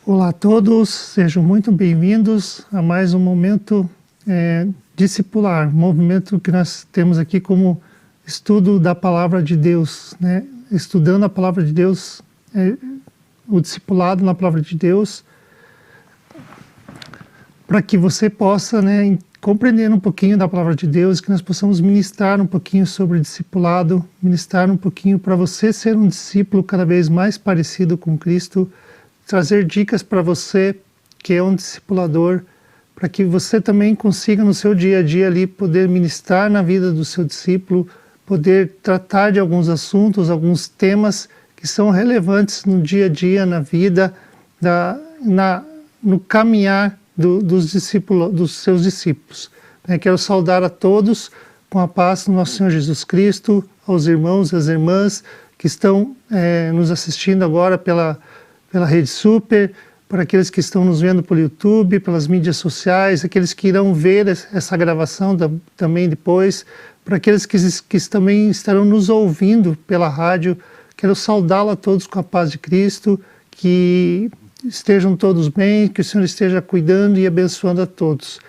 Olá a todos, sejam muito bem-vindos a mais um momento discipular, um movimento que nós temos aqui como estudo da Palavra de Deus, né? Estudando a Palavra de Deus, o discipulado na Palavra de Deus, para que você possa, né, compreender um pouquinho da Palavra de Deus, que nós possamos ministrar um pouquinho sobre o discipulado, ministrar um pouquinho para você ser um discípulo cada vez mais parecido com Cristo, trazer dicas para você que é um discipulador, para que você também consiga no seu dia a dia ali poder ministrar na vida do seu discípulo, poder tratar de alguns assuntos, alguns temas que são relevantes no dia a dia, na vida, no caminhar dos seus discípulos. Quero saudar a todos com a paz do nosso Senhor Jesus Cristo, aos irmãos e às irmãs que estão nos assistindo agora pela Rede Super, para aqueles que estão nos vendo pelo YouTube, pelas mídias sociais, aqueles que irão ver essa gravação também depois, para aqueles que também estarão nos ouvindo pela rádio. Quero saudá-la a todos com a paz de Cristo, que estejam todos bem, que o Senhor esteja cuidando e abençoando a todos.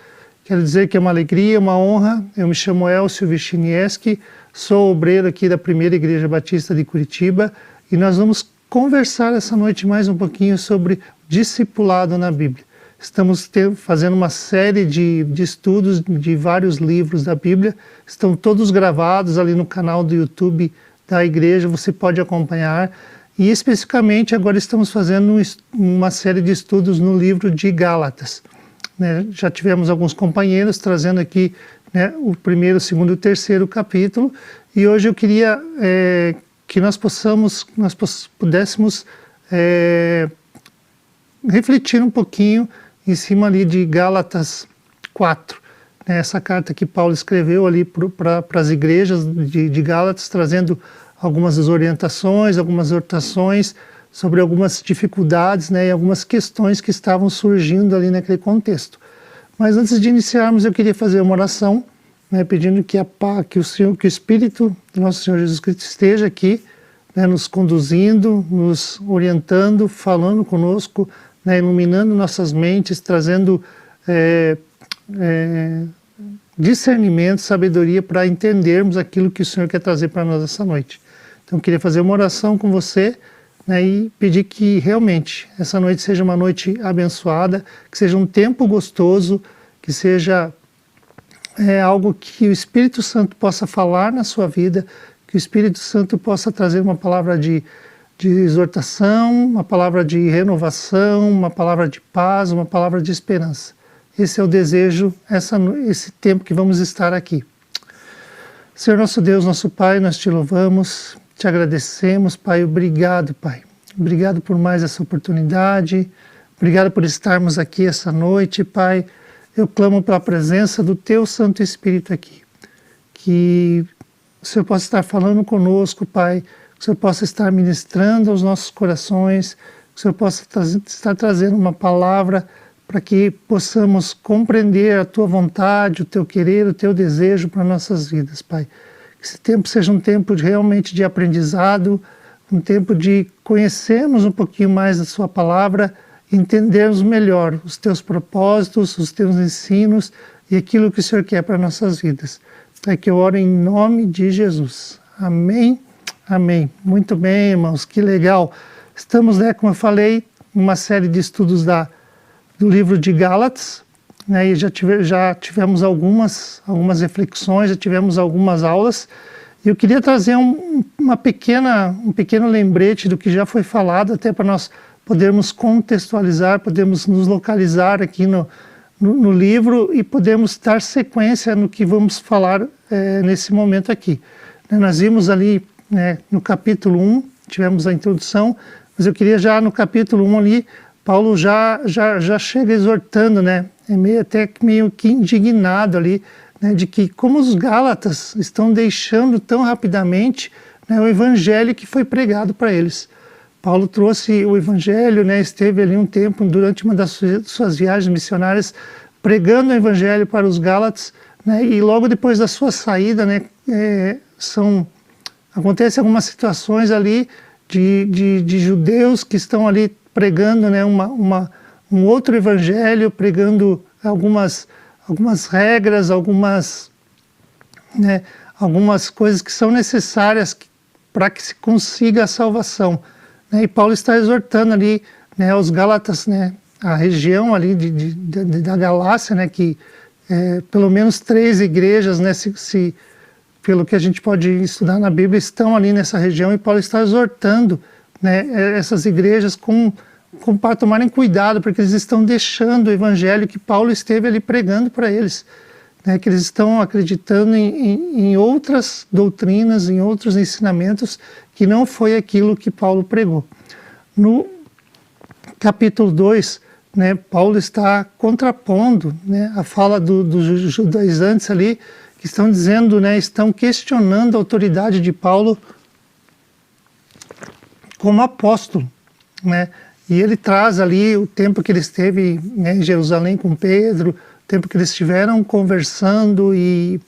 Quero dizer que é uma alegria, uma honra. Eu me chamo Elcio Wischnieski, sou obreiro aqui da Primeira Igreja Batista de Curitiba e nós vamos conversar essa noite mais um pouquinho sobre discipulado na Bíblia. Estamos fazendo uma série de estudos de vários livros da Bíblia, estão todos gravados ali no canal do YouTube da igreja, você pode acompanhar. E especificamente agora estamos fazendo uma série de estudos no livro de Gálatas. Já tivemos alguns companheiros trazendo aqui, né, o primeiro, o segundo e o terceiro capítulo, e hoje eu queria que nós pudéssemos refletir um pouquinho em cima ali de Gálatas 4, né, essa carta que Paulo escreveu ali para as igrejas de Gálatas, trazendo algumas orientações, algumas exortações sobre algumas dificuldades, né, e algumas questões que estavam surgindo ali naquele contexto. Mas antes de iniciarmos, eu queria fazer uma oração, né, pedindo que o Espírito do nosso Senhor Jesus Cristo esteja aqui, né, nos conduzindo, nos orientando, falando conosco, né, iluminando nossas mentes, trazendo discernimento, sabedoria para entendermos aquilo que o Senhor quer trazer para nós essa noite. Então eu queria fazer uma oração com você, né, e pedir que realmente essa noite seja uma noite abençoada, que seja um tempo gostoso, que seja algo que o Espírito Santo possa falar na sua vida, que o Espírito Santo possa trazer uma palavra de exortação, uma palavra de renovação, uma palavra de paz, uma palavra de esperança. Esse é o desejo, esse tempo que vamos estar aqui. Senhor nosso Deus, nosso Pai, nós te louvamos, te agradecemos, Pai. Obrigado, Pai. Obrigado por mais essa oportunidade. Obrigado por estarmos aqui essa noite, Pai. Eu clamo pela presença do Teu Santo Espírito aqui. Que o Senhor possa estar falando conosco, Pai. Que o Senhor possa estar ministrando aos nossos corações. Que o Senhor possa estar trazendo uma palavra para que possamos compreender a Tua vontade, o Teu querer, o Teu desejo para nossas vidas, Pai. Que esse tempo seja um tempo realmente de aprendizado, um tempo de conhecermos um pouquinho mais da Sua palavra, entendermos melhor os Teus propósitos, os Teus ensinos e aquilo que o Senhor quer para nossas vidas. É que eu oro em nome de Jesus. Amém? Amém. Muito bem, irmãos, que legal. Estamos, né, como eu falei, em uma série de estudos do livro de Gálatas, né, e já tivemos algumas reflexões, já tivemos algumas aulas, e eu queria trazer um pequeno lembrete do que já foi falado, até para nós podermos contextualizar, podermos nos localizar aqui no livro e podermos dar sequência no que vamos falar nesse momento aqui. Nós vimos ali, né, no capítulo 1, tivemos a introdução, mas eu queria já no capítulo 1 ali, Paulo já chega exortando, né, meio que indignado ali, né, de que como os Gálatas estão deixando tão rapidamente, né, o evangelho que foi pregado para eles. Paulo trouxe o evangelho, né, esteve ali um tempo durante uma das suas viagens missionárias pregando o evangelho para os Gálatas, né, e logo depois da sua saída, né, acontecem algumas situações ali de judeus que estão ali pregando, né, um outro evangelho, pregando algumas regras, algumas coisas que são necessárias para que se consiga a salvação. Né? E Paulo está exortando ali, né, os Gálatas, né, a região ali da Galácia, né, que pelo menos 3 igrejas, né, pelo que a gente pode estudar na Bíblia, estão ali nessa região, e Paulo está exortando, né, essas igrejas para tomarem cuidado, porque eles estão deixando o evangelho que Paulo esteve ali pregando para eles, né, que eles estão acreditando em outras doutrinas, em outros ensinamentos, que não foi aquilo que Paulo pregou. No capítulo 2, né, Paulo está contrapondo, né, a fala dos judaizantes ali, que estão dizendo, né, estão questionando a autoridade de Paulo como apóstolo, né? E ele traz ali o tempo que ele esteve, né, em Jerusalém com Pedro, o tempo que eles estiveram conversando e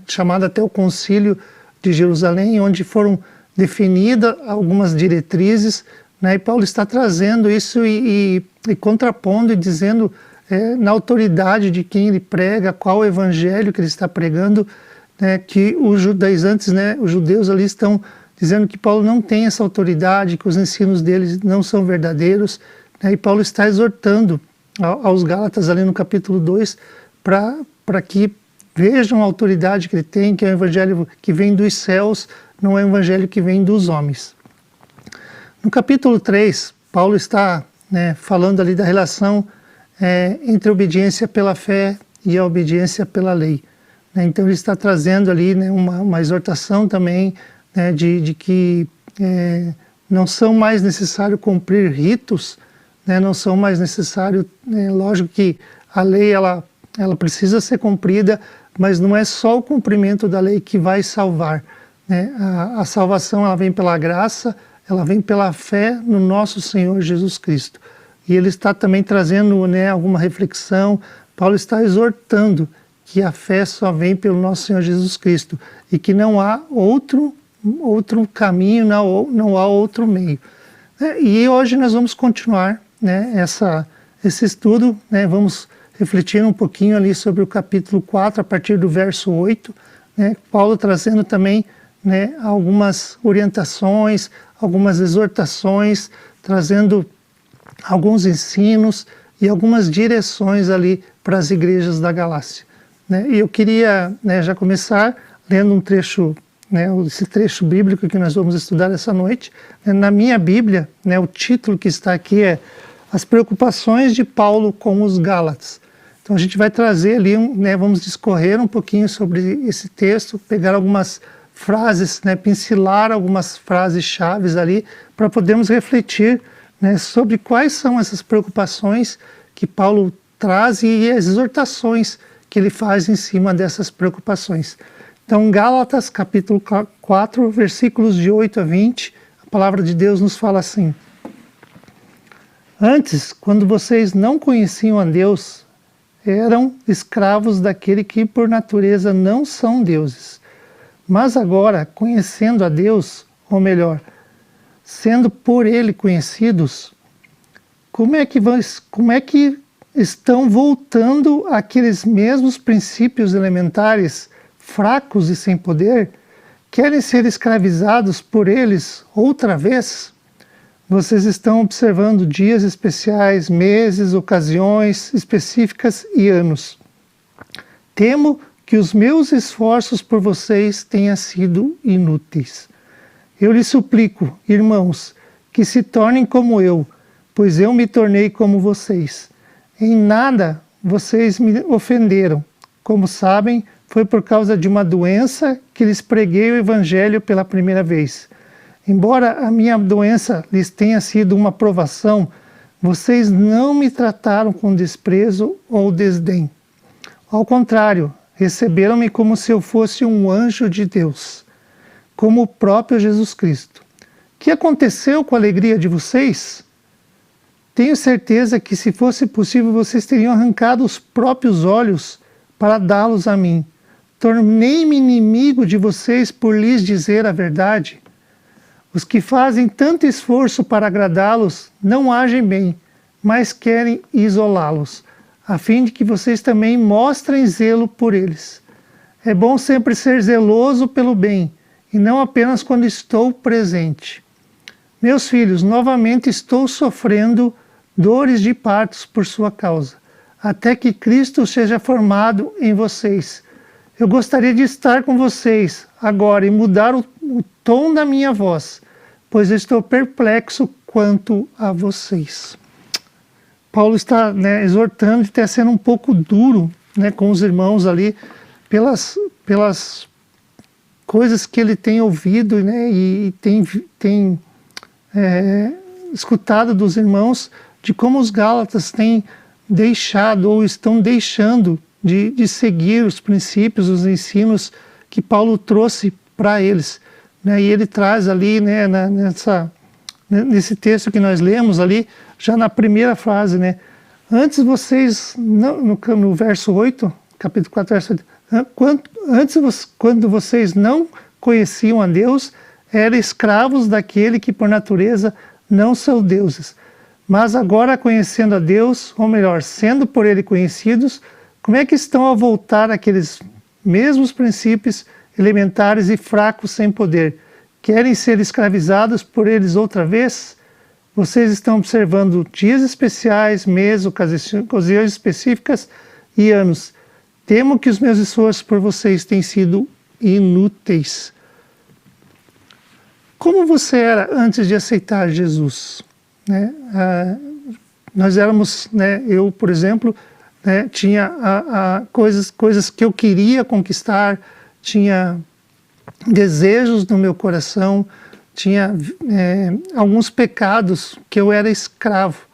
chamado até o concílio de Jerusalém, onde foram definidas algumas diretrizes, né? E Paulo está trazendo isso e contrapondo e dizendo na autoridade de quem ele prega, qual o evangelho que ele está pregando, né, que os judaizantes, né, os judeus ali estão dizendo que Paulo não tem essa autoridade, que os ensinos deles não são verdadeiros, né, e Paulo está exortando aos Gálatas ali no capítulo 2 para que vejam a autoridade que ele tem, que é o evangelho que vem dos céus, não é o evangelho que vem dos homens. No capítulo 3, Paulo está, né, falando ali da relação entre a obediência pela fé e a obediência pela lei. Né? Então ele está trazendo ali, né, uma exortação também, né, de que não são mais necessário cumprir ritos, né, não são mais necessário, lógico que a lei ela precisa ser cumprida, mas não é só o cumprimento da lei que vai salvar. Né? A salvação ela vem pela graça, ela vem pela fé no nosso Senhor Jesus Cristo. E ele está também trazendo, né, alguma reflexão. Paulo está exortando que a fé só vem pelo nosso Senhor Jesus Cristo e que não há outro caminho, não há outro meio. E hoje nós vamos continuar, né, esse estudo, né, vamos refletir um pouquinho ali sobre o capítulo 4, a partir do verso 8, né, Paulo trazendo também, né, algumas orientações, algumas exortações, trazendo alguns ensinos e algumas direções ali para as igrejas da Galácia. Né? E eu queria, né, já começar lendo um trecho, né, esse trecho bíblico que nós vamos estudar essa noite. Na minha Bíblia, né, o título que está aqui é As Preocupações de Paulo com os Gálatas. Então a gente vai trazer ali, né, vamos discorrer um pouquinho sobre esse texto, pegar algumas frases, né, pincelar algumas frases chaves ali para podermos refletir, né, sobre quais são essas preocupações que Paulo traz e as exortações que ele faz em cima dessas preocupações. Então, Gálatas, capítulo 4, versículos de 8 a 20, a palavra de Deus nos fala assim: Antes, quando vocês não conheciam a Deus, eram escravos daquele que por natureza não são deuses. Mas agora, conhecendo a Deus, ou melhor, sendo por ele conhecidos, como é que estão voltando àqueles mesmos princípios elementares, fracos e sem poder? Querem ser escravizados por eles outra vez? Vocês estão observando dias especiais, meses, ocasiões específicas e anos. Temo que os meus esforços por vocês tenham sido inúteis. Eu lhes suplico, irmãos, que se tornem como eu, pois eu me tornei como vocês. Em nada vocês me ofenderam. Como sabem, foi por causa de uma doença que lhes preguei o Evangelho pela primeira vez. Embora a minha doença lhes tenha sido uma provação, vocês não me trataram com desprezo ou desdém. Ao contrário, receberam-me como se eu fosse um anjo de Deus, como o próprio Jesus Cristo. O que aconteceu com a alegria de vocês? Tenho certeza que, se fosse possível, vocês teriam arrancado os próprios olhos para dá-los a mim. Tornei-me inimigo de vocês por lhes dizer a verdade. Os que fazem tanto esforço para agradá-los não agem bem, mas querem isolá-los, a fim de que vocês também mostrem zelo por eles. É bom sempre ser zeloso pelo bem, e não apenas quando estou presente. Meus filhos, novamente estou sofrendo dores de partos por sua causa, até que Cristo seja formado em vocês. Eu gostaria de estar com vocês agora e mudar o tom da minha voz, pois eu estou perplexo quanto a vocês. Paulo está, exortando e está sendo um pouco duro, com os irmãos ali, pelas coisas que ele tem ouvido, e tem escutado dos irmãos, de como os Gálatas têm deixado ou estão deixando de seguir os princípios, os ensinos que Paulo trouxe para eles. E ele traz ali, nesse texto que nós lemos ali, já na primeira frase, antes vocês, no verso 8, capítulo 4, verso 8, quando vocês não conheciam a Deus, eram escravos daquele que por natureza não são deuses. Mas agora conhecendo a Deus, ou melhor, sendo por ele conhecidos, como é que estão a voltar àqueles mesmos princípios elementares e fracos sem poder? Querem ser escravizados por eles outra vez? Vocês estão observando dias especiais, meses, ocasiões específicas e anos. Temo que os meus esforços por vocês tenham sido inúteis. Como você era antes de aceitar Jesus? Nós éramos, eu, por exemplo, tinha coisas que eu queria conquistar, tinha desejos no meu coração, tinha alguns pecados que eu era escravo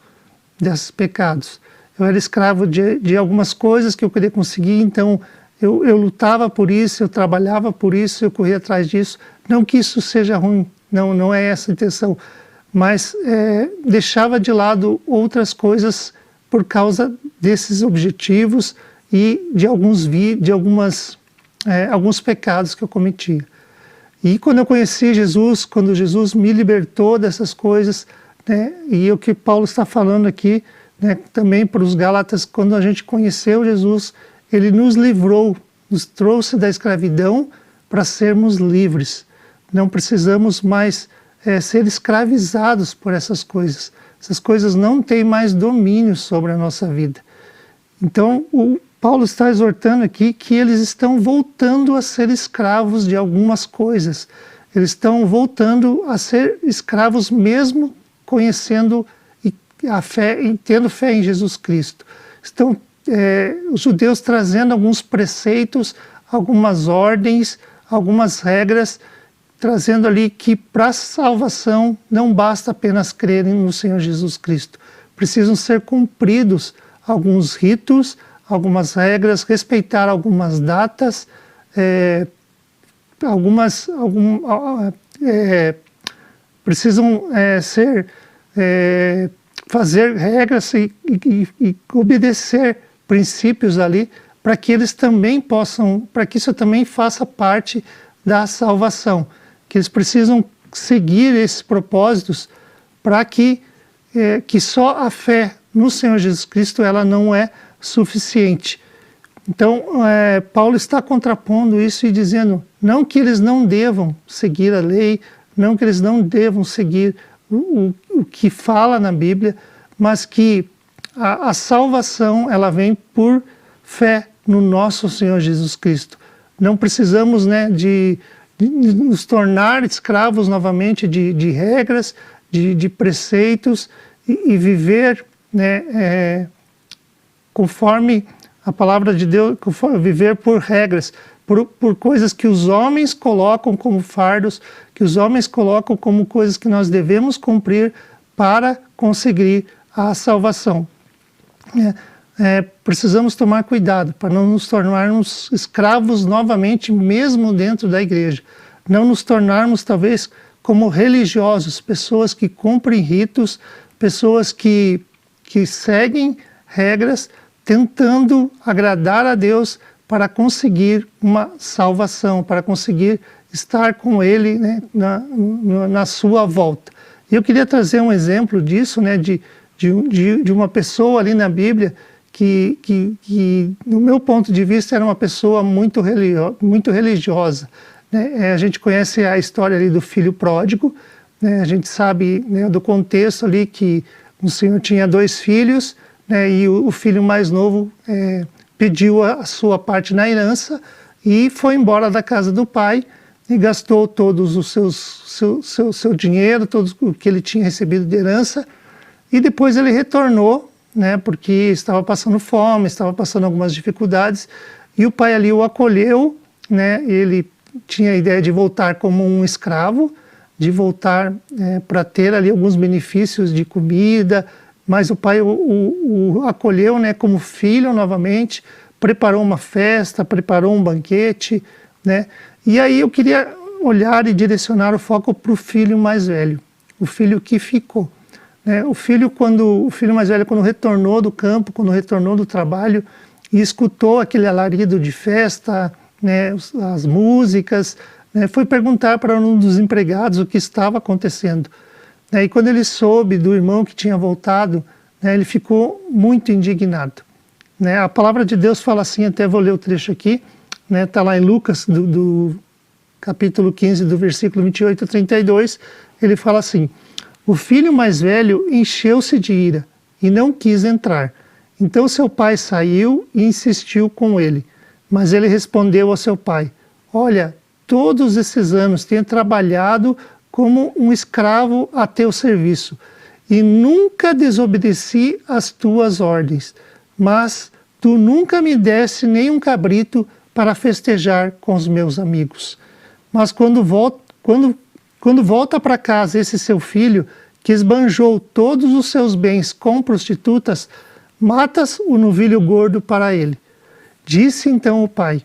desses pecados. Eu era escravo de algumas coisas que eu queria conseguir, então eu lutava por isso, eu trabalhava por isso, eu corria atrás disso. Não que isso seja ruim, não é essa a intenção, mas deixava de lado outras coisas por causa desses objetivos e de alguns pecados que eu cometia. E quando eu conheci Jesus, quando Jesus me libertou dessas coisas, e o que Paulo está falando aqui, também para os Gálatas, quando a gente conheceu Jesus, ele nos livrou, nos trouxe da escravidão para sermos livres. Não precisamos mais ser escravizados por essas coisas. Essas coisas não têm mais domínio sobre a nossa vida. Então, o Paulo está exortando aqui que eles estão voltando a ser escravos de algumas coisas. Eles estão voltando a ser escravos mesmo conhecendo a fé e tendo fé em Jesus Cristo. Estão os judeus trazendo alguns preceitos, algumas ordens, algumas regras, trazendo ali que para a salvação não basta apenas crerem no Senhor Jesus Cristo. Precisam ser cumpridos alguns ritos, algumas regras, respeitar algumas datas, precisam fazer regras e obedecer princípios ali para que eles também possam, para que isso também faça parte da salvação, que eles precisam seguir esses propósitos para que só a fé no Senhor Jesus Cristo ela não é suficiente. Então, Paulo está contrapondo isso e dizendo, não que eles não devam seguir a lei, não que eles não devam seguir o que fala na Bíblia, mas que a salvação ela vem por fé no nosso Senhor Jesus Cristo. Não precisamos de nos tornar escravos novamente de regras, de preceitos e viver conforme a palavra de Deus, viver por regras, por coisas que os homens colocam como fardos, que os homens colocam como coisas que nós devemos cumprir para conseguir a salvação. Precisamos tomar cuidado para não nos tornarmos escravos novamente, mesmo dentro da igreja. Não nos tornarmos, talvez, como religiosos, pessoas que cumprem ritos, pessoas que seguem regras, tentando agradar a Deus para conseguir uma salvação, para conseguir estar com ele, né, na sua volta. E eu queria trazer um exemplo disso, né, de uma pessoa ali na Bíblia que, no meu ponto de vista, era uma pessoa muito religiosa. Né? A gente conhece a história ali do filho pródigo, né? A gente sabe, né, do contexto ali que o Senhor tinha 2 filhos, né, e o filho mais novo pediu a sua parte na herança e foi embora da casa do pai e gastou todos os seu dinheiro, todo o que ele tinha recebido de herança, e depois ele retornou, né, porque estava passando fome, estava passando algumas dificuldades, e o pai ali o acolheu, né, ele tinha a ideia de voltar como um escravo, de voltar para ter ali alguns benefícios de comida, mas o pai o acolheu, né, como filho novamente, preparou uma festa, preparou um banquete, né, e aí eu queria olhar e direcionar o foco para o filho mais velho, o filho que ficou. Né? O filho mais velho, quando retornou do campo, quando retornou do trabalho e escutou aquele alarido de festa, né, as músicas, né, foi perguntar para um dos empregados o que estava acontecendo. Né, e quando ele soube do irmão que tinha voltado, né, ele ficou muito indignado. Né? A palavra de Deus fala assim, até vou ler o trecho aqui, está lá em Lucas, do capítulo 15, do versículo 28 a 32, ele fala assim: o filho mais velho encheu-se de ira e não quis entrar. Então seu pai saiu e insistiu com ele. Mas ele respondeu ao seu pai: olha, todos esses anos tenho trabalhado como um escravo a teu serviço e nunca desobedeci às tuas ordens, mas tu nunca me deste nem um cabrito para festejar com os meus amigos. Mas quando volta para casa esse seu filho, que esbanjou todos os seus bens com prostitutas, matas o novilho gordo para ele. Disse então o pai: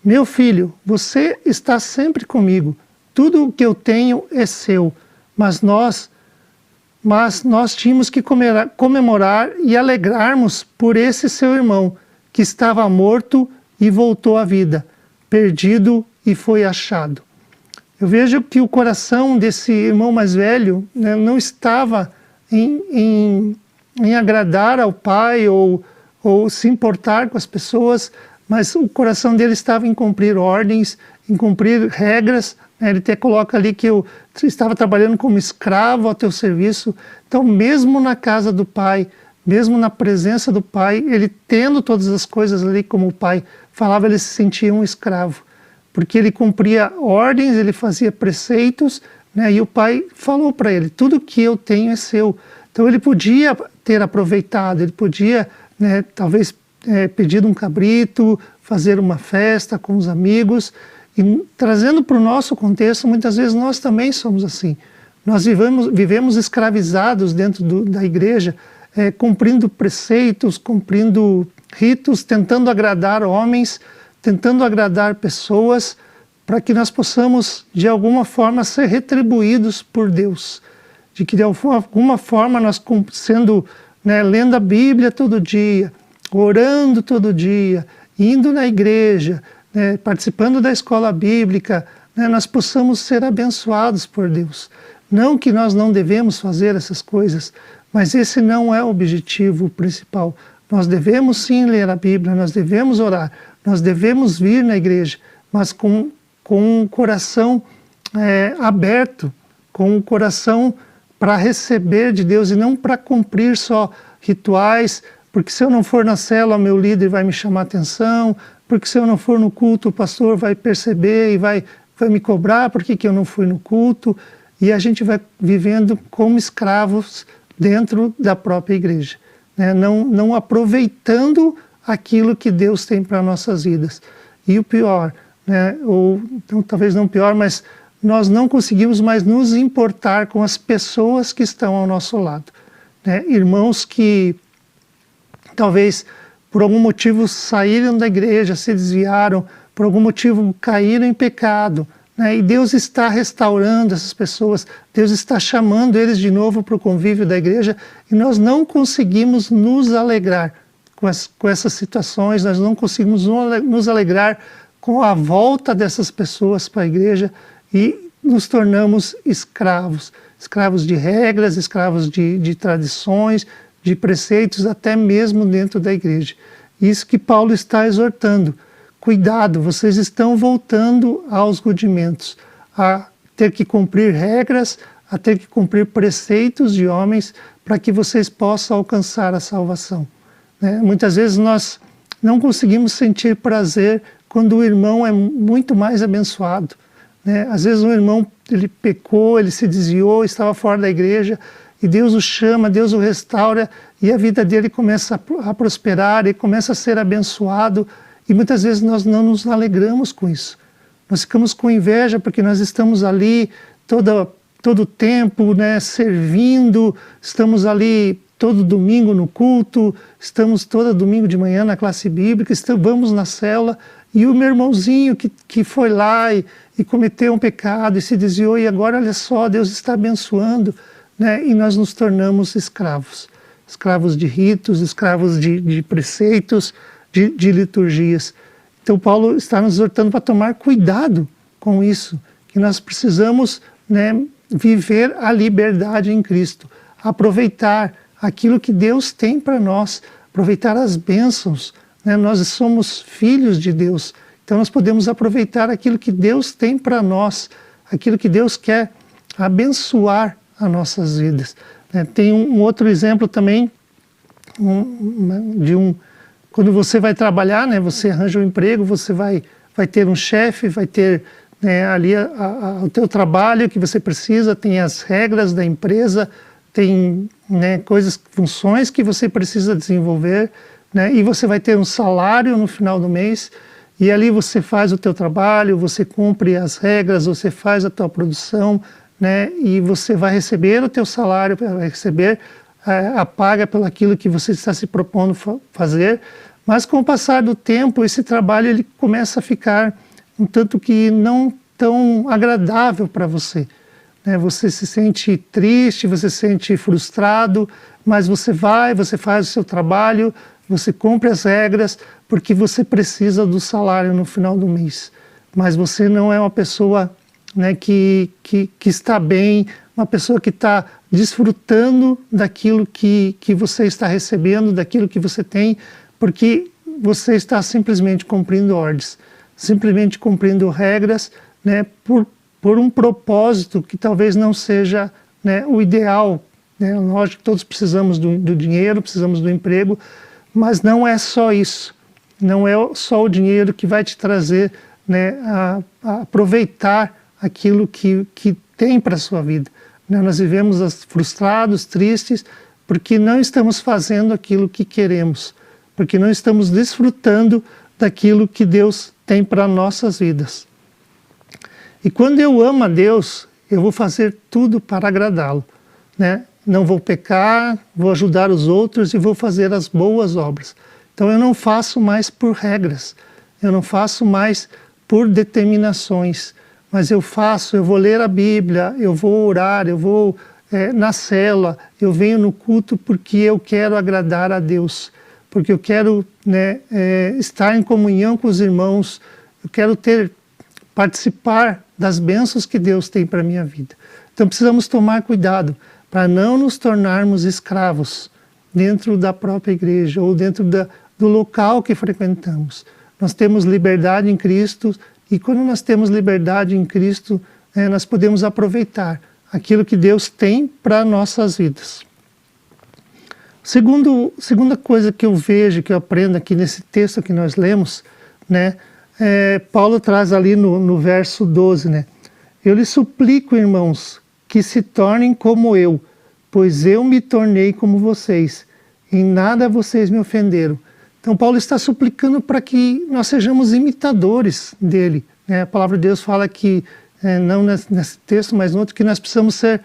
meu filho, você está sempre comigo, tudo o que eu tenho é seu, mas nós tínhamos que comemorar e alegrarmos por esse seu irmão, que estava morto e voltou à vida, perdido e foi achado. Eu vejo que o coração desse irmão mais velho, né, não estava em agradar ao pai ou se importar com as pessoas, mas o coração dele estava em cumprir ordens, em cumprir regras. Né? Ele até coloca ali que eu estava trabalhando como escravo ao teu serviço. Então, mesmo na casa do pai, mesmo na presença do pai, ele tendo todas as coisas ali como o pai falava, ele se sentia um escravo, porque ele cumpria ordens, ele fazia preceitos, né? E o pai falou para ele: tudo que eu tenho é seu. Então ele podia ter aproveitado, ele podia, né, talvez pedir um cabrito, fazer uma festa com os amigos. E trazendo para o nosso contexto, muitas vezes nós também somos assim. Nós vivemos escravizados dentro da igreja, cumprindo preceitos, cumprindo ritos, tentando agradar homens, tentando agradar pessoas, para que nós possamos, de alguma forma, ser retribuídos por Deus. De que, de alguma forma, nós sendo, né, lendo a Bíblia todo dia, orando todo dia, indo na igreja, né, participando da escola bíblica, né, nós possamos ser abençoados por Deus. Não que nós não devemos fazer essas coisas, mas esse não é o objetivo principal. Nós devemos sim ler a Bíblia, nós devemos orar, nós devemos vir na igreja, mas com um coração aberto, com um coração para receber de Deus e não para cumprir só rituais, porque se eu não for na célula, meu líder vai me chamar atenção, porque se eu não for no culto, o pastor vai perceber e vai me cobrar por que eu não fui no culto, e a gente vai vivendo como escravos dentro da própria igreja, né? Não aproveitando aquilo que Deus tem para nossas vidas. E o pior, né, ou então, talvez não pior, mas nós não conseguimos mais nos importar com as pessoas que estão ao nosso lado. Né? Irmãos que talvez por algum motivo saíram da igreja, se desviaram, por algum motivo caíram em pecado, né? E Deus está restaurando essas pessoas, Deus está chamando eles de novo para o convívio da igreja, e nós não conseguimos nos alegrar com essas situações, nós não conseguimos nos alegrar com a volta dessas pessoas para a igreja e nos tornamos escravos. Escravos de regras, escravos de tradições, de preceitos, até mesmo dentro da igreja. Isso que Paulo está exortando. Cuidado, vocês estão voltando aos rudimentos, a ter que cumprir regras, a ter que cumprir preceitos de homens para que vocês possam alcançar a salvação. Né? Muitas vezes nós não conseguimos sentir prazer quando o irmão é muito mais abençoado. Né? Às vezes um irmão ele pecou, ele se desviou, estava fora da igreja, e Deus o chama, Deus o restaura, e a vida dele começa a prosperar, ele começa a ser abençoado, e muitas vezes nós não nos alegramos com isso. Nós ficamos com inveja porque nós estamos ali todo o tempo, né, servindo, estamos ali todo domingo no culto, estamos todo domingo de manhã na classe bíblica, vamos na célula, e o meu irmãozinho que foi lá e cometeu um pecado e se desviou, e agora olha só, Deus está abençoando, né, e nós nos tornamos escravos. Escravos de ritos, escravos de preceitos, de liturgias. Então Paulo está nos exortando para tomar cuidado com isso, que nós precisamos, né, viver a liberdade em Cristo, aproveitar aquilo que Deus tem para nós, aproveitar as bênçãos, né? Nós somos filhos de Deus, então nós podemos aproveitar aquilo que Deus tem para nós, aquilo que Deus quer abençoar as nossas vidas. Né? Tem um outro exemplo também, quando você vai trabalhar, né, você arranja um emprego, você vai ter um chefe, vai ter, né, ali o teu trabalho que você precisa, tem as regras da empresa, tem, né, funções que você precisa desenvolver, né, e você vai ter um salário no final do mês, e ali você faz o teu trabalho, você cumpre as regras, você faz a tua produção, né, e você vai receber o teu salário, vai receber a paga pelo aquilo que você está se propondo fazer, mas com o passar do tempo, esse trabalho ele começa a ficar um tanto que não tão agradável para você. Né? Você se sente triste, você se sente frustrado, mas você faz o seu trabalho, você cumpre as regras, porque você precisa do salário no final do mês. Mas você não é uma pessoa, né, que está bem, uma pessoa que está desfrutando daquilo que você está recebendo, daquilo que você tem, porque você está simplesmente cumprindo ordens, simplesmente cumprindo regras, né, por um propósito que talvez não seja, né, o ideal. Né? Lógico que todos precisamos do dinheiro, precisamos do emprego, mas não é só isso. Não é só o dinheiro que vai te trazer, né, a aproveitar aquilo que tem para a sua vida. Nós vivemos frustrados, tristes, porque não estamos fazendo aquilo que queremos, porque não estamos desfrutando daquilo que Deus tem para nossas vidas. E quando eu amo a Deus, eu vou fazer tudo para agradá-lo, né? Não vou pecar, vou ajudar os outros e vou fazer as boas obras. Então eu não faço mais por regras, eu não faço mais por determinações, mas eu vou ler a Bíblia, eu vou orar, eu vou na célula, eu venho no culto porque eu quero agradar a Deus, porque eu quero, né, estar em comunhão com os irmãos, eu quero participar das bênçãos que Deus tem para a minha vida. Então precisamos tomar cuidado para não nos tornarmos escravos dentro da própria igreja ou dentro do local que frequentamos. Nós temos liberdade em Cristo, e quando nós temos liberdade em Cristo, nós podemos aproveitar aquilo que Deus tem para nossas vidas. Segunda coisa que eu vejo, que eu aprendo aqui nesse texto que nós lemos, né, Paulo traz ali no verso 12, né, eu lhes suplico, irmãos, que se tornem como eu, pois eu me tornei como vocês, em nada vocês me ofenderam. Então Paulo está suplicando para que nós sejamos imitadores dele. Né? A palavra de Deus fala que, não nesse texto, mas no outro, que nós precisamos ser,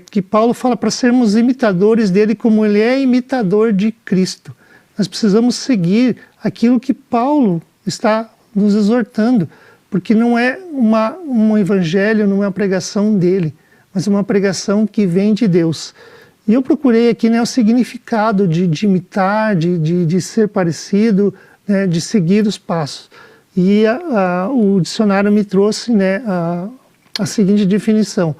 que Paulo fala para sermos imitadores dele como ele é imitador de Cristo. Nós precisamos seguir aquilo que Paulo está nos exortando, porque não é um evangelho, não é uma pregação dele, mas uma pregação que vem de Deus. E eu procurei aqui, né, o significado de imitar, de ser parecido, né, de seguir os passos. E o dicionário me trouxe, né, a seguinte definição: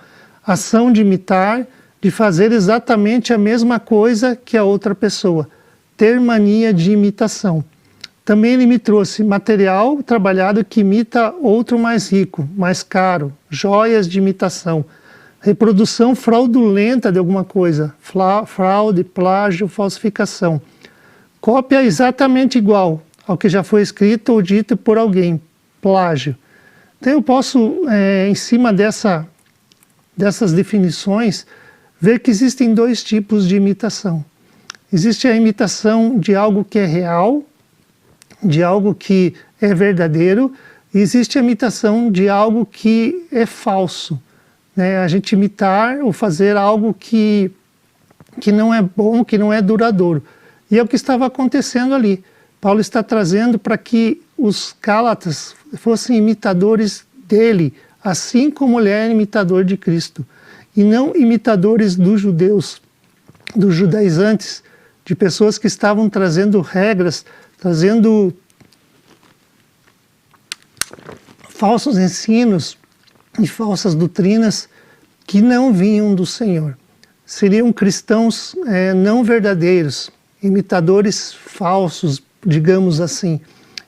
ação de imitar, de fazer exatamente a mesma coisa que a outra pessoa, ter mania de imitação. Também ele me trouxe material trabalhado que imita outro mais rico, mais caro, joias de imitação, reprodução fraudulenta de alguma coisa, fraude, plágio, falsificação, cópia exatamente igual ao que já foi escrito ou dito por alguém, plágio. Então eu posso, em cima dessas definições, ver que existem dois tipos de imitação. Existe a imitação de algo que é real, de algo que é verdadeiro, e existe a imitação de algo que é falso, né? A gente imitar ou fazer algo que não é bom, que não é duradouro. E é o que estava acontecendo ali. Paulo está trazendo para que os Gálatas fossem imitadores dele, assim como ele é imitador de Cristo, e não imitadores dos judeus, dos judaizantes, de pessoas que estavam trazendo regras, trazendo falsos ensinos e falsas doutrinas que não vinham do Senhor. Seriam cristãos não verdadeiros, imitadores falsos, digamos assim.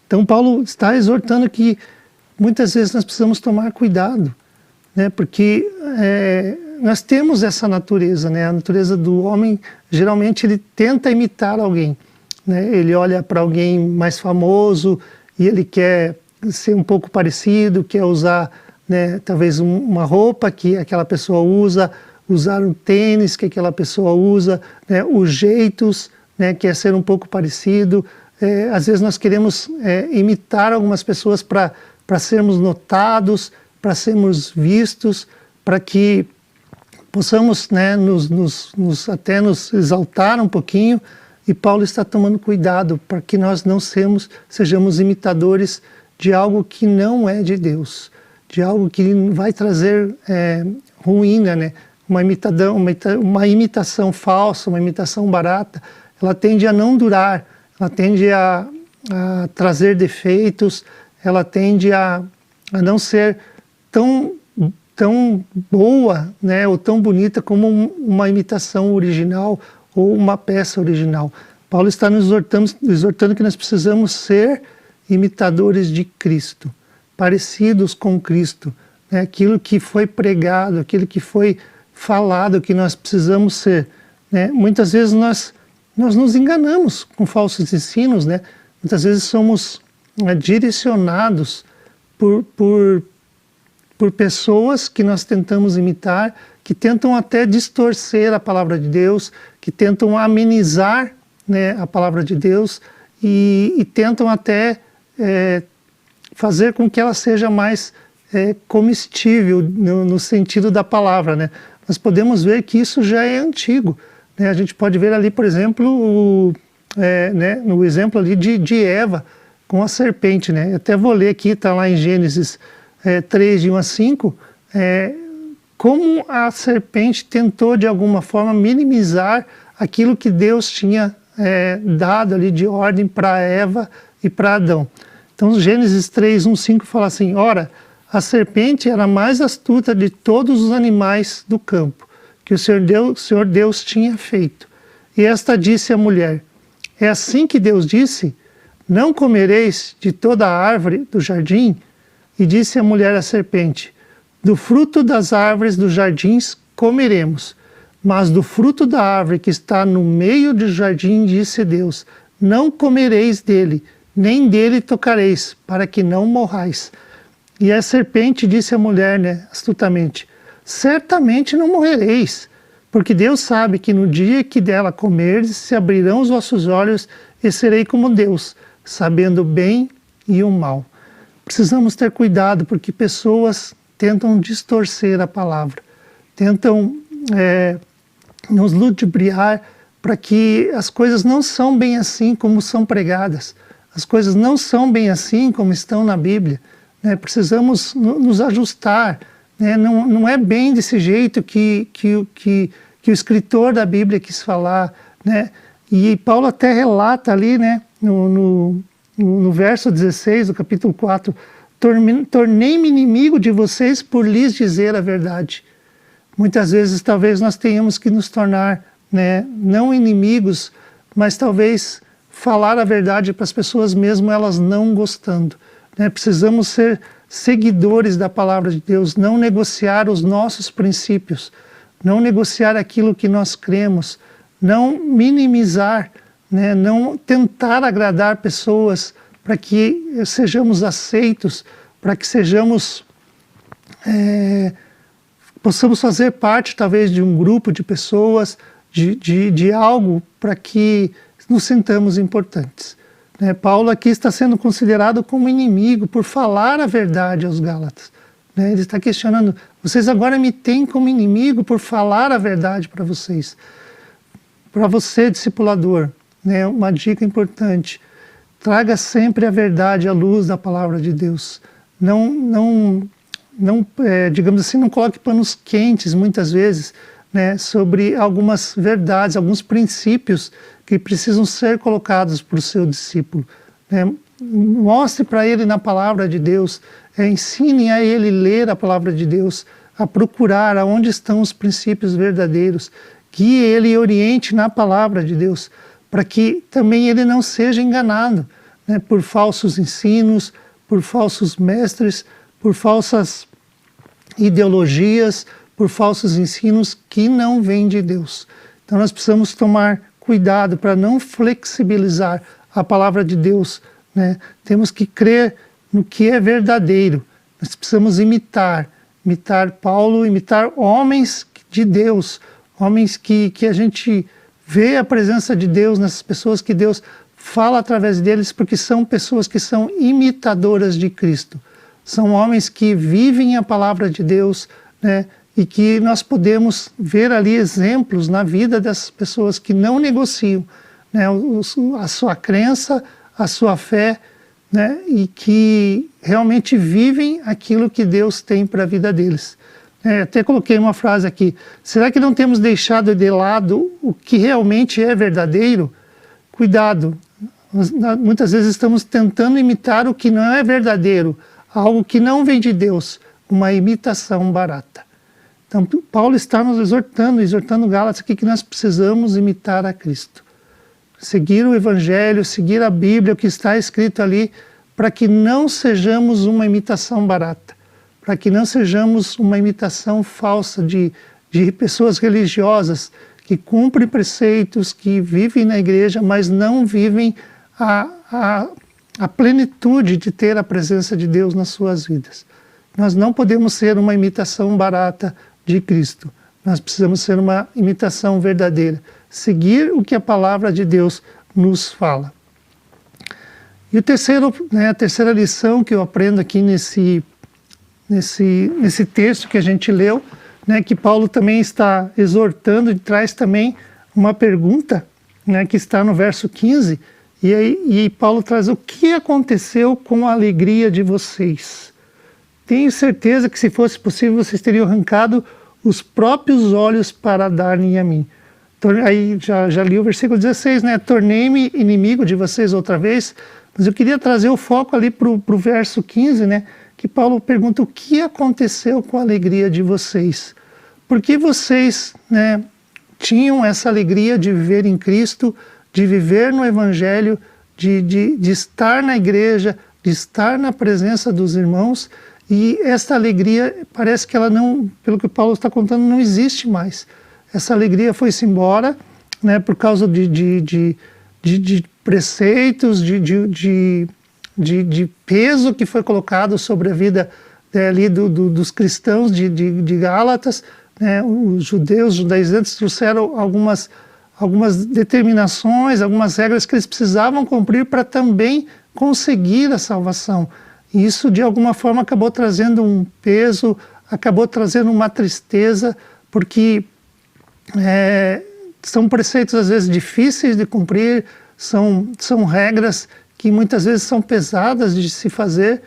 Então Paulo está exortando que muitas vezes nós precisamos tomar cuidado, né? Porque nós temos essa natureza, né? A natureza do homem, geralmente ele tenta imitar alguém, né? Ele olha para alguém mais famoso e ele quer ser um pouco parecido, quer usar, né, talvez uma roupa que aquela pessoa usa, usar um tênis que aquela pessoa usa, né, os jeitos, né, quer ser um pouco parecido. Às vezes nós queremos imitar algumas pessoas para sermos notados, para sermos vistos, para que possamos, né, até nos exaltar um pouquinho. E Paulo está tomando cuidado para que nós não sejamos imitadores de algo que não é de Deus, de algo que vai trazer ruína, né? Uma imitação falsa, uma imitação barata, ela tende a não durar, ela tende a trazer defeitos, ela tende a não ser tão boa, né, ou tão bonita como uma imitação original ou uma peça original. Paulo está nos exortando que nós precisamos ser imitadores de Cristo, parecidos com Cristo, né? Aquilo que foi pregado, aquilo que foi falado, que nós precisamos ser, né? Muitas vezes nós nos enganamos com falsos ensinos, né? Muitas vezes somos direcionados por pessoas que nós tentamos imitar, que tentam até distorcer a palavra de Deus, que tentam amenizar, né, a palavra de Deus e tentam até fazer com que ela seja mais comestível no sentido da palavra, né? Nós podemos ver que isso já é antigo, né? A gente pode ver ali, por exemplo, né, no exemplo ali de Eva com a serpente, né? Eu até vou ler aqui, está lá em Gênesis 3, de 1 a 5, como a serpente tentou de alguma forma minimizar aquilo que Deus tinha dado ali de ordem para Eva e para Adão. Então Gênesis 3, 1, 5 fala assim: ora, a serpente era a mais astuta de todos os animais do campo que o Senhor Deus tinha feito. E esta disse à mulher: é assim que Deus disse, não comereis de toda a árvore do jardim? E disse a mulher à serpente: do fruto das árvores dos jardins comeremos, mas do fruto da árvore que está no meio do jardim, disse Deus, não comereis dele, nem dele tocareis, para que não morrais. E a serpente disse à mulher, né, astutamente: certamente não morrereis, porque Deus sabe que no dia que dela comerdes, se abrirão os vossos olhos e serei como Deus, sabendo o bem e o mal. Precisamos ter cuidado, porque pessoas tentam distorcer a palavra, tentam nos ludibriar para que as coisas não são bem assim como são pregadas, as coisas não são bem assim como estão na Bíblia, né? Precisamos nos ajustar, né? Não é bem desse jeito que o escritor da Bíblia quis falar, né? E Paulo até relata ali, né, no verso 16 do capítulo 4, tornei-me inimigo de vocês por lhes dizer a verdade. Muitas vezes talvez nós tenhamos que nos tornar, né, não inimigos, mas talvez falar a verdade para as pessoas mesmo elas não gostando. Né? Precisamos ser seguidores da palavra de Deus, não negociar os nossos princípios, não negociar aquilo que nós cremos, não minimizar, né? Não tentar agradar pessoas para que sejamos aceitos, para que sejamos, possamos fazer parte talvez de um grupo de pessoas, de algo para que nos sintamos importantes. Paulo aqui está sendo considerado como inimigo por falar a verdade aos Gálatas. Ele está questionando, vocês agora me têm como inimigo por falar a verdade para vocês. Para você, discipulador, uma dica importante, traga sempre a verdade à luz da palavra de Deus. Não, digamos assim, não coloque panos quentes muitas vezes, sobre algumas verdades, alguns princípios que precisam ser colocados para o seu discípulo. Mostre para ele na palavra de Deus, ensine a ele ler a palavra de Deus, a procurar aonde estão os princípios verdadeiros, guie ele e oriente na palavra de Deus, para que também ele não seja enganado por falsos ensinos, por falsos mestres, por falsas ideologias, por falsos ensinos que não vêm de Deus. Então nós precisamos tomar cuidado para não flexibilizar a palavra de Deus. Temos que crer no que é verdadeiro. Nós precisamos imitar Paulo, imitar homens de Deus, homens que a gente vê a presença de Deus nessas pessoas, que Deus fala através deles, porque são pessoas que são imitadoras de Cristo. São homens que vivem a palavra de Deus, e que nós podemos ver ali exemplos na vida dessas pessoas que não negociam a sua crença, a sua fé, e que realmente vivem aquilo que Deus tem para a vida deles. Até coloquei uma frase aqui, será que não temos deixado de lado o que realmente é verdadeiro? Cuidado, muitas vezes estamos tentando imitar o que não é verdadeiro, algo que não vem de Deus, uma imitação barata. Então, Paulo está nos exortando Gálatas aqui que nós precisamos imitar a Cristo. Seguir o Evangelho, seguir a Bíblia, o que está escrito ali, para que não sejamos uma imitação barata, para que não sejamos uma imitação falsa de pessoas religiosas que cumprem preceitos, que vivem na igreja, mas não vivem a plenitude de ter a presença de Deus nas suas vidas. Nós não podemos ser uma imitação barata de Cristo. Nós precisamos ser uma imitação verdadeira, seguir o que a palavra de Deus nos fala. E a terceira lição que eu aprendo aqui nesse texto que a gente leu, que Paulo também está exortando e traz também uma pergunta, que está no verso 15, e Paulo traz: o que aconteceu com a alegria de vocês? Tenho certeza que se fosse possível vocês teriam arrancado os próprios olhos para dar-lhe a mim. Aí já li o versículo 16, tornei-me inimigo de vocês outra vez, mas eu queria trazer o foco ali para o verso 15, que Paulo pergunta: o que aconteceu com a alegria de vocês? Por que vocês tinham essa alegria de viver em Cristo, de viver no Evangelho, de estar na igreja, de estar na presença dos irmãos, e essa alegria parece que ela não, pelo que Paulo está contando, não existe mais. Essa alegria foi-se embora, por causa de preceitos, de peso que foi colocado sobre a vida ali dos cristãos de Gálatas. Os judaizantes trouxeram algumas determinações, algumas regras que eles precisavam cumprir para também conseguir a salvação. E isso, de alguma forma, acabou trazendo um peso, acabou trazendo uma tristeza, porque são preceitos, às vezes, difíceis de cumprir, são regras que muitas vezes são pesadas de se fazer,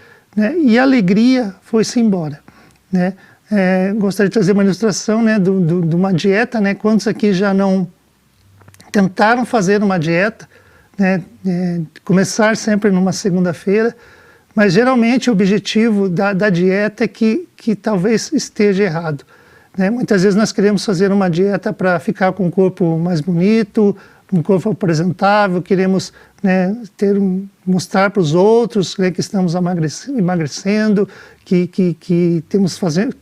e a alegria foi-se embora. Gostaria de trazer uma ilustração de uma dieta. Quantos aqui já não tentaram fazer uma dieta, né, começar sempre numa segunda-feira, mas geralmente o objetivo da dieta é que talvez esteja errado, né? Muitas vezes nós queremos fazer uma dieta para ficar com o corpo mais bonito, um corpo apresentável, queremos, né, mostrar para os outros, né, que estamos emagrecendo, que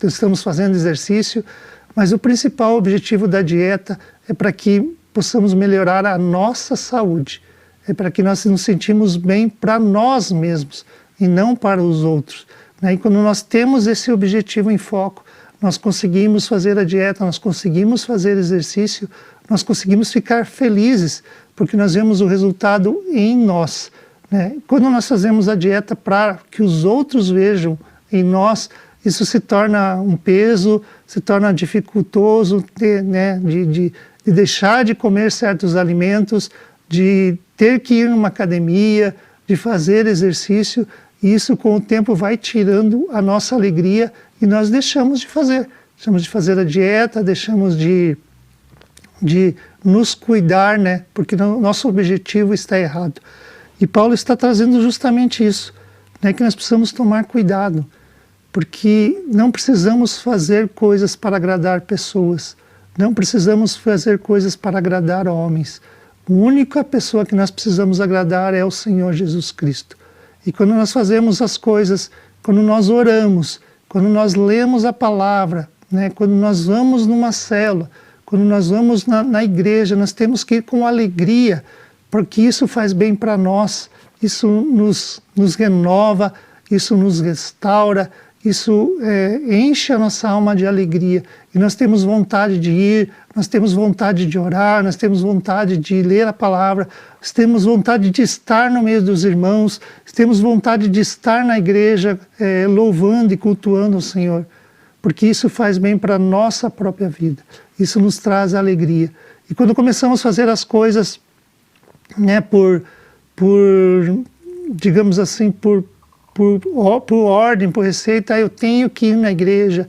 estamos fazendo exercício, mas o principal objetivo da dieta é para que possamos melhorar a nossa saúde, é para que nós nos sentimos bem para nós mesmos e não para os outros, né? E quando nós temos esse objetivo em foco, nós conseguimos fazer a dieta, nós conseguimos fazer exercício, nós conseguimos ficar felizes, porque nós vemos o resultado em nós, né? Quando nós fazemos a dieta para que os outros vejam em nós, isso se torna um peso, se torna dificultoso de deixar de comer certos alimentos, de ter que ir numa academia, de fazer exercício, e isso com o tempo vai tirando a nossa alegria e nós deixamos de fazer a dieta, deixamos de nos cuidar, né? Porque o nosso objetivo está errado. E Paulo está trazendo justamente isso, né? Que nós precisamos tomar cuidado, porque não precisamos fazer coisas para agradar pessoas, não precisamos fazer coisas para agradar homens. A única pessoa que nós precisamos agradar é o Senhor Jesus Cristo. E quando nós fazemos as coisas, quando nós oramos, quando nós lemos a palavra, né? Quando nós vamos numa célula, quando nós vamos na igreja, nós temos que ir com alegria, porque isso faz bem para nós, isso nos renova, isso nos restaura, isso enche a nossa alma de alegria. E nós temos vontade de ir, nós temos vontade de orar, nós temos vontade de ler a palavra, nós temos vontade de estar no meio dos irmãos, temos vontade de estar na igreja louvando e cultuando o Senhor, porque isso faz bem para a nossa própria vida, isso nos traz alegria. E quando começamos a fazer as coisas, né, digamos assim, por ordem, por receita, eu tenho que ir na igreja,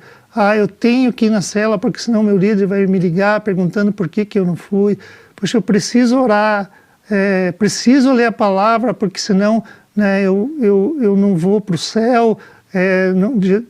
eu tenho que ir na cela, porque senão meu líder vai me ligar perguntando por que eu não fui, poxa, eu preciso orar, preciso ler a palavra, porque senão, né, eu não vou para o céu,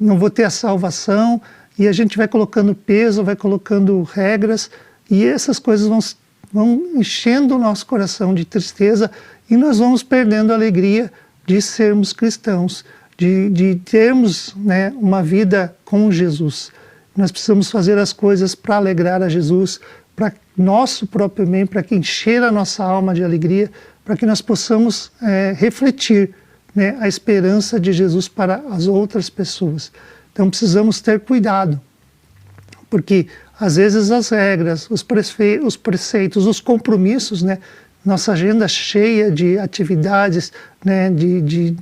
não vou ter a salvação, e a gente vai colocando peso, vai colocando regras, e essas coisas vão enchendo o nosso coração de tristeza, e nós vamos perdendo a alegria de sermos cristãos, de termos, né, uma vida com Jesus. Nós precisamos fazer as coisas para alegrar a Jesus, para nosso próprio bem, para que encher a nossa alma de alegria, para que nós possamos refletir, né, a esperança de Jesus para as outras pessoas. Então precisamos ter cuidado, porque às vezes as regras, os preceitos, os compromissos, né, nossa agenda cheia de atividades, né,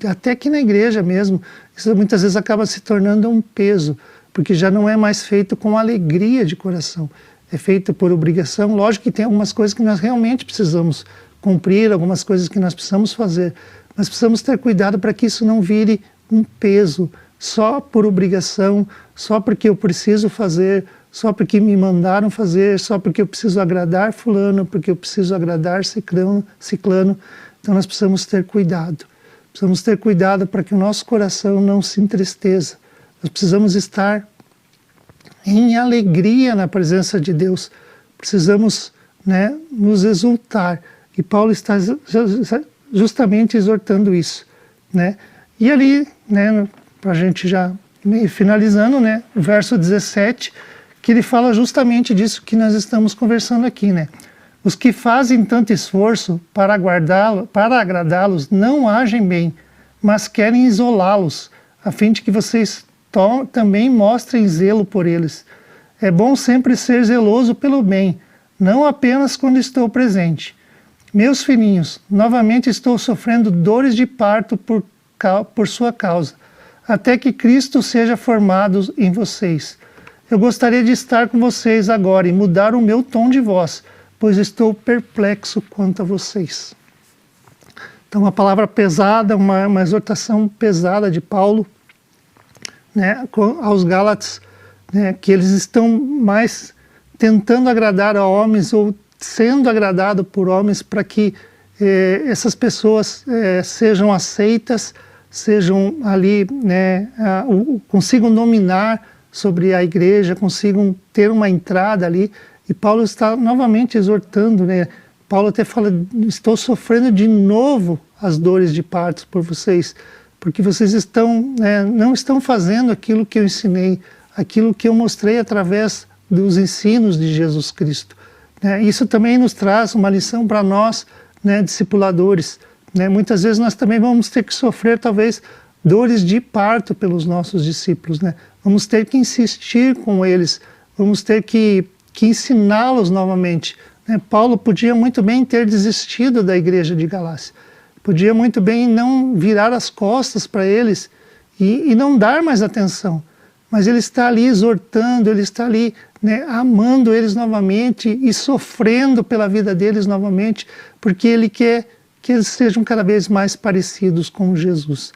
até que na igreja mesmo, isso muitas vezes acaba se tornando um peso, porque já não é mais feito com alegria de coração, é feito por obrigação. Lógico que tem algumas coisas que nós realmente precisamos cumprir, algumas coisas que nós precisamos fazer, mas precisamos ter cuidado para que isso não vire um peso, só por obrigação, só porque eu preciso fazer, só porque me mandaram fazer, só porque eu preciso agradar fulano, porque eu preciso agradar ciclano. Então nós precisamos ter cuidado. Precisamos ter cuidado para que o nosso coração não se entristeça. Nós precisamos estar em alegria na presença de Deus. Precisamos, né, nos exultar. E Paulo está justamente exortando isso, né? E ali, né, para a gente já finalizando, né, o verso 17, que ele fala justamente disso que nós estamos conversando aqui, né? Os que fazem tanto esforço para agradá-los não agem bem, mas querem isolá-los, a fim de que vocês também mostrem zelo por eles. É bom sempre ser zeloso pelo bem, não apenas quando estou presente. Meus filhinhos, novamente estou sofrendo dores de parto por sua causa, até que Cristo seja formado em vocês. Eu gostaria de estar com vocês agora e mudar o meu tom de voz, pois estou perplexo quanto a vocês. Então, uma palavra pesada, uma exortação pesada de Paulo, né, aos Gálatas, né, que eles estão mais tentando agradar a homens ou sendo agradado por homens para que essas pessoas sejam aceitas, sejam ali, né, consigam dominar sobre a igreja, consigam ter uma entrada ali. E Paulo está novamente exortando, né? Paulo até fala, estou sofrendo de novo as dores de parto por vocês, porque vocês estão, não estão fazendo aquilo que eu ensinei, aquilo que eu mostrei através dos ensinos de Jesus Cristo. Isso também nos traz uma lição para nós, discipuladores. Muitas vezes nós também vamos ter que sofrer, talvez, dores de parto pelos nossos discípulos. Vamos ter que insistir com eles, vamos ter que ensiná-los novamente. Paulo podia muito bem ter desistido da igreja de Galácia, podia muito bem não virar as costas para eles e não dar mais atenção, mas ele está ali exortando, ele está ali, amando eles novamente e sofrendo pela vida deles novamente, porque ele quer que eles sejam cada vez mais parecidos com Jesus.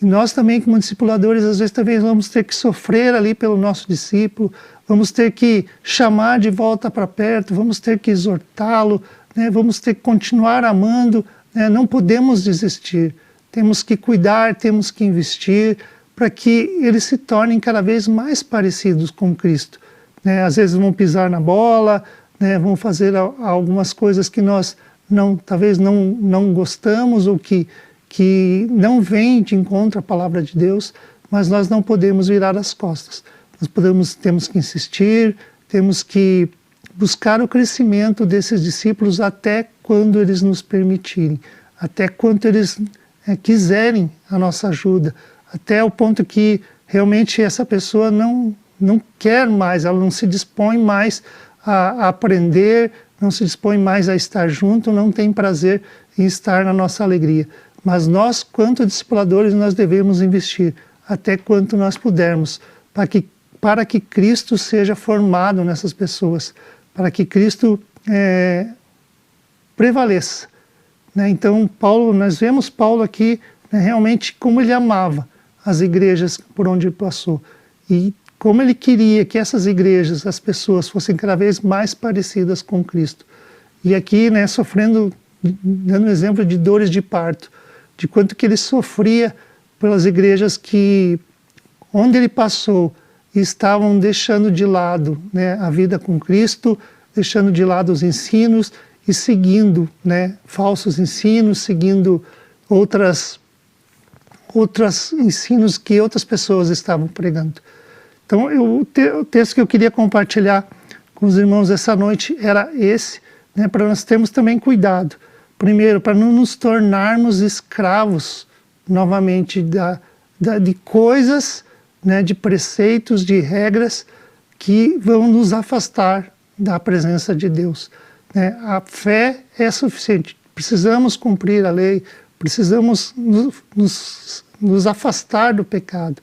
E nós também, como discipuladores, às vezes também vamos ter que sofrer ali pelo nosso discípulo, vamos ter que chamar de volta para perto, vamos ter que exortá-lo, vamos ter que continuar amando, não podemos desistir, temos que cuidar, temos que investir para que eles se tornem cada vez mais parecidos com Cristo. Às vezes vão pisar na bola, vão fazer algumas coisas que nós talvez não gostamos ou que não vem de encontro à palavra de Deus, mas nós não podemos virar as costas. Temos que insistir, temos que buscar o crescimento desses discípulos até quando eles nos permitirem, até quando eles quiserem a nossa ajuda, até o ponto que realmente essa pessoa não quer mais, ela não se dispõe mais a aprender, não se dispõe mais a estar junto, não tem prazer em estar na nossa alegria. Mas nós, quanto discipuladores, nós devemos investir até quanto nós pudermos, para que Cristo seja formado nessas pessoas, para que Cristo prevaleça. Então, nós vemos Paulo aqui, realmente como ele amava as igrejas por onde ele passou, e como ele queria que essas igrejas, as pessoas, fossem cada vez mais parecidas com Cristo. E aqui, dando um exemplo de dores de parto, de quanto que ele sofria pelas igrejas onde ele passou, estavam deixando de lado a vida com Cristo, deixando de lado os ensinos e seguindo falsos ensinos, seguindo outros ensinos que outras pessoas estavam pregando. Então, o texto que eu queria compartilhar com os irmãos essa noite era esse, para nós termos também cuidado. Primeiro, para não nos tornarmos escravos novamente de coisas, de preceitos, de regras que vão nos afastar da presença de Deus. A fé é suficiente, precisamos cumprir a lei, precisamos nos afastar do pecado,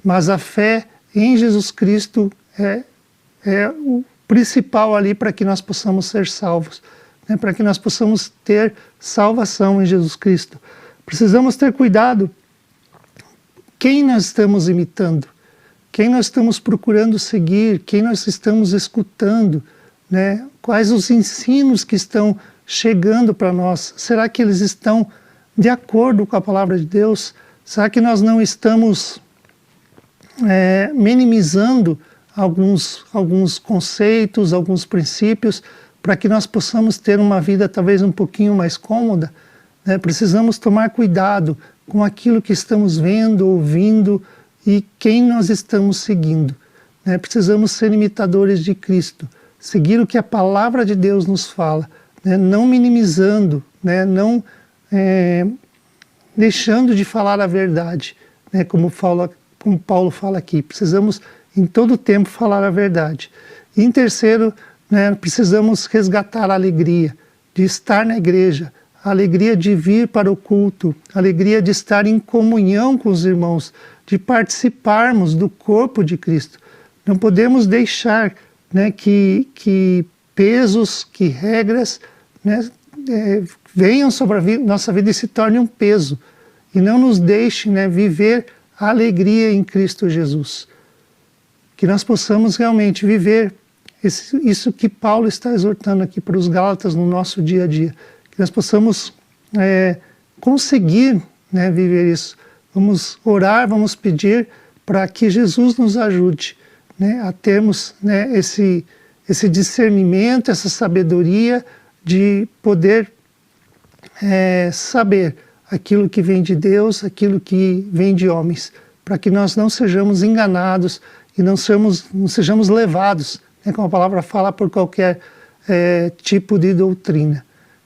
mas a fé em Jesus Cristo é o principal ali para que nós possamos ser salvos, para que nós possamos ter salvação em Jesus Cristo. Precisamos ter cuidado quem nós estamos imitando, quem nós estamos procurando seguir, quem nós estamos escutando, quais os ensinos que estão chegando para nós. Será que eles estão de acordo com a palavra de Deus? Será que nós não estamos minimizando alguns conceitos, alguns princípios, para que nós possamos ter uma vida talvez um pouquinho mais cômoda? Precisamos tomar cuidado com aquilo que estamos vendo, ouvindo e quem nós estamos seguindo. Precisamos ser imitadores de Cristo, seguir o que a palavra de Deus nos fala, não minimizando, não deixando de falar a verdade, como Paulo fala aqui. Precisamos em todo tempo falar a verdade. E em terceiro, precisamos resgatar a alegria de estar na igreja, a alegria de vir para o culto, a alegria de estar em comunhão com os irmãos, de participarmos do corpo de Cristo. Não podemos deixar que pesos, que regras venham sobre a nossa vida e se tornem um peso, e não nos deixem viver a alegria em Cristo Jesus. Que nós possamos realmente viver isso que Paulo está exortando aqui para os Gálatas no nosso dia a dia, que nós possamos conseguir, né, viver isso. Vamos orar, vamos pedir para que Jesus nos ajude, né, a termos, né, esse discernimento, essa sabedoria de poder saber aquilo que vem de Deus, aquilo que vem de homens, para que nós não sejamos enganados e não sejamos levados, né, como a palavra fala, por qualquer tipo de doutrina.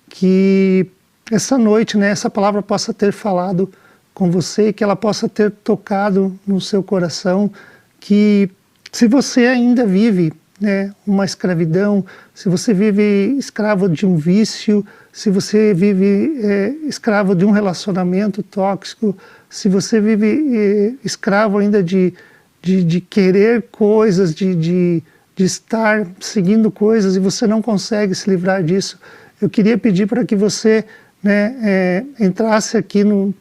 Que essa noite, né, essa palavra possa ter falado com você, que ela possa ter tocado no seu coração, que se você ainda vive, né, uma escravidão, se você vive escravo de um vício, se você vive escravo de um relacionamento tóxico, se você vive escravo ainda de querer coisas, de estar seguindo coisas e você não consegue se livrar disso, eu queria pedir para que você, né, entrasse aqui no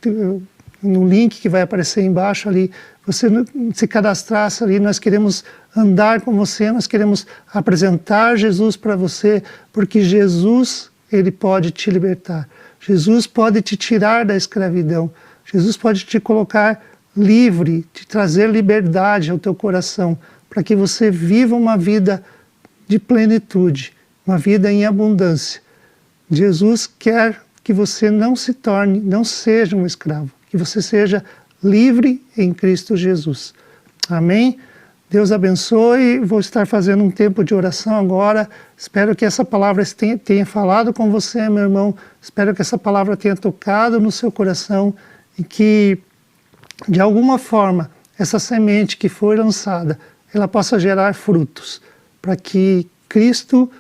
link que vai aparecer embaixo ali, você se cadastrasse ali. Nós queremos andar com você, nós queremos apresentar Jesus para você, porque Jesus, ele pode te libertar. Jesus pode te tirar da escravidão. Jesus pode te colocar livre, te trazer liberdade ao teu coração, para que você viva uma vida de plenitude, uma vida em abundância. Jesus quer que você não se torne, não seja um escravo, que você seja livre em Cristo Jesus. Amém? Deus abençoe. Vou estar fazendo um tempo de oração agora. Espero que essa palavra tenha falado com você, meu irmão. Espero que essa palavra tenha tocado no seu coração e que, de alguma forma, essa semente que foi lançada, ela possa gerar frutos, para que Cristo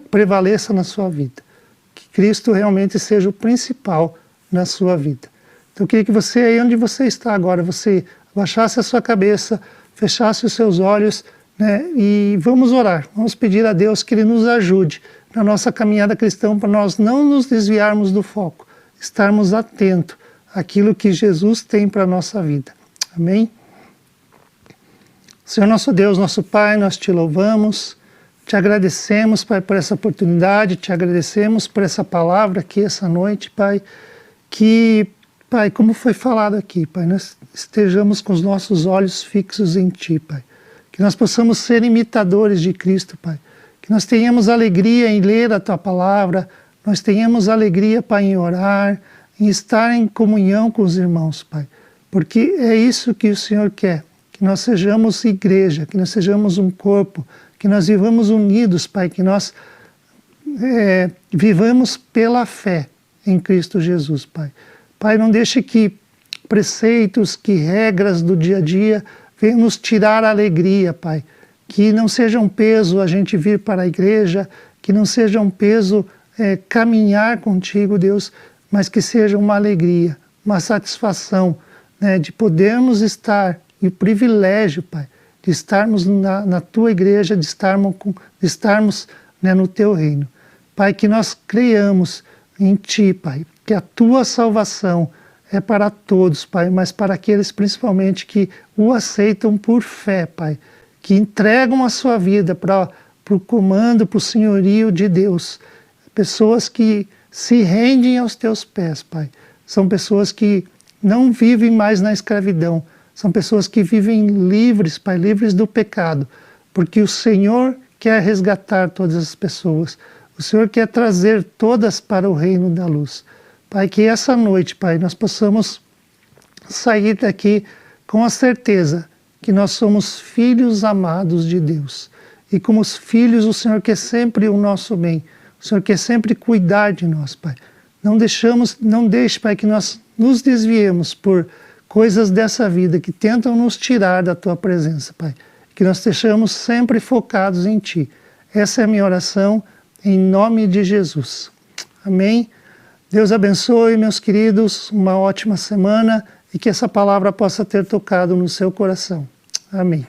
prevaleça na sua vida. Que Cristo realmente seja o principal na sua vida. Então eu queria que você, aí onde você está agora, você abaixasse a sua cabeça, fechasse os seus olhos, né, e vamos orar. Vamos pedir a Deus que Ele nos ajude na nossa caminhada cristã, para nós não nos desviarmos do foco, estarmos atentos àquilo que Jesus tem para a nossa vida. Amém? Senhor nosso Deus, nosso Pai, nós te louvamos, te agradecemos, Pai, por essa oportunidade, te agradecemos por essa palavra aqui essa noite, Pai, que, Pai, como foi falado aqui, Pai, nós estejamos com os nossos olhos fixos em Ti, Pai. Que nós possamos ser imitadores de Cristo, Pai. Que nós tenhamos alegria em ler a Tua palavra, nós tenhamos alegria, Pai, em orar, em estar em comunhão com os irmãos, Pai. Porque é isso que o Senhor quer, que nós sejamos igreja, que nós sejamos um corpo, que nós vivamos unidos, Pai, que nós vivamos pela fé em Cristo Jesus, Pai. Pai, não deixe que preceitos, que regras do dia a dia venham nos tirar a alegria, Pai. Que não seja um peso a gente vir para a igreja, que não seja um peso caminhar contigo, Deus, mas que seja uma alegria, uma satisfação, né, de podermos estar, e o privilégio, Pai, de estarmos na Tua igreja, de estarmos né, no Teu reino. Pai, que nós creiamos em Ti, Pai, que a Tua salvação é para todos, Pai, mas para aqueles principalmente que o aceitam por fé, Pai, que entregam a sua vida para o comando, para o senhorio de Deus. Pessoas que se rendem aos Teus pés, Pai. São pessoas que não vivem mais na escravidão, são pessoas que vivem livres, Pai, livres do pecado, porque o Senhor quer resgatar todas as pessoas. O Senhor quer trazer todas para o reino da luz. Pai, que essa noite, Pai, nós possamos sair daqui com a certeza que nós somos filhos amados de Deus. E como os filhos, o Senhor quer sempre o nosso bem. O Senhor quer sempre cuidar de nós, Pai. Não deixe, Pai, que nós nos desviemos por coisas dessa vida que tentam nos tirar da Tua presença, Pai. Que nós estejamos sempre focados em Ti. Essa é a minha oração, em nome de Jesus. Amém? Deus abençoe, meus queridos, uma ótima semana e que essa palavra possa ter tocado no seu coração. Amém.